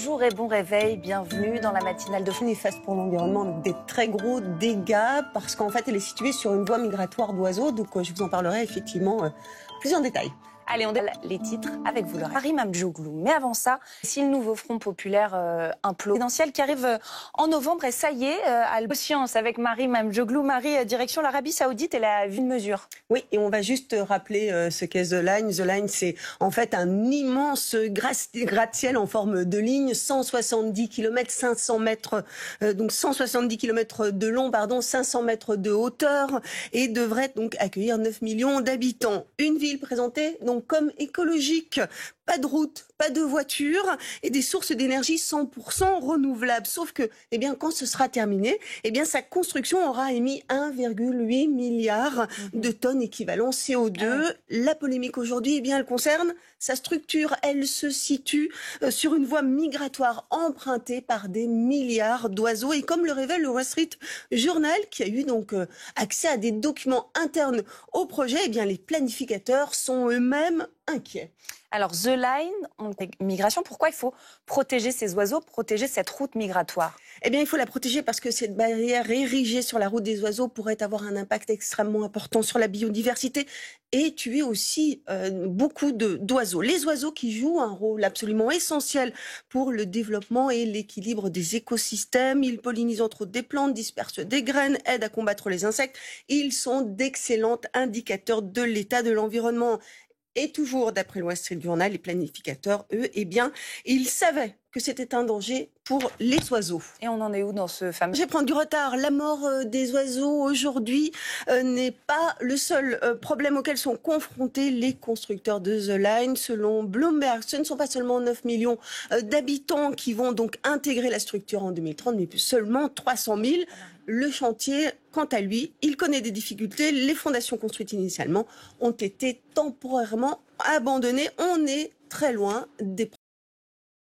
Bonjour et bon réveil, bienvenue dans la matinale de Néfaste pour l'environnement avec des très gros dégâts parce qu'en fait elle est située sur une voie migratoire d'oiseaux, donc je vous en parlerai effectivement plus en détail. Allez, on déroule les titres avec vous, Laura. Marie Mamdjouglou. Mais avant ça, si le nouveau Front populaire implose, présidentiel qui arrive en novembre, et ça y est, à l'Océance avec Marie Mamdjouglou. Marie, direction l'Arabie Saoudite, elle a vu une mesure. Oui, et on va juste rappeler ce qu'est The Line. The Line, c'est en fait un immense gratte-ciel en forme de ligne, 170 km, 500 mètres, donc 170 km de long, 500 mètres de hauteur, et devrait donc accueillir 9 millions d'habitants. Une ville présentée donc comme écologique. Pas de route, pas de voiture et des sources d'énergie 100% renouvelables. Sauf que, quand ce sera terminé, sa construction aura émis 1,8 milliard de tonnes équivalent CO2. La polémique aujourd'hui, elle concerne sa structure. Elle se situe sur une voie migratoire empruntée par des milliards d'oiseaux. Et comme le révèle le Wall Street Journal, qui a eu donc accès à des documents internes au projet, les planificateurs sont eux-mêmes inquiets. Alors, The Line, migration, pourquoi il faut protéger ces oiseaux, protéger cette route migratoire ? Il faut la protéger parce que cette barrière érigée sur la route des oiseaux pourrait avoir un impact extrêmement important sur la biodiversité et tuer aussi beaucoup d'oiseaux. Les oiseaux qui jouent un rôle absolument essentiel pour le développement et l'équilibre des écosystèmes. Ils pollinisent entre autres des plantes, dispersent des graines, aident à combattre les insectes. Ils sont d'excellents indicateurs de l'état de l'environnement. Et toujours, d'après le Wall Street Journal, les planificateurs, eux, ils savaient que c'était un danger pour les oiseaux. Et on en est où dans ce fameux... Je vais prendre du retard. La mort des oiseaux aujourd'hui n'est pas le seul problème auquel sont confrontés les constructeurs de The Line. Selon Bloomberg, ce ne sont pas seulement 9 millions d'habitants qui vont donc intégrer la structure en 2030, mais seulement 300 000. Le chantier, quant à lui, il connaît des difficultés. Les fondations construites initialement ont été temporairement abandonnées. On est très loin des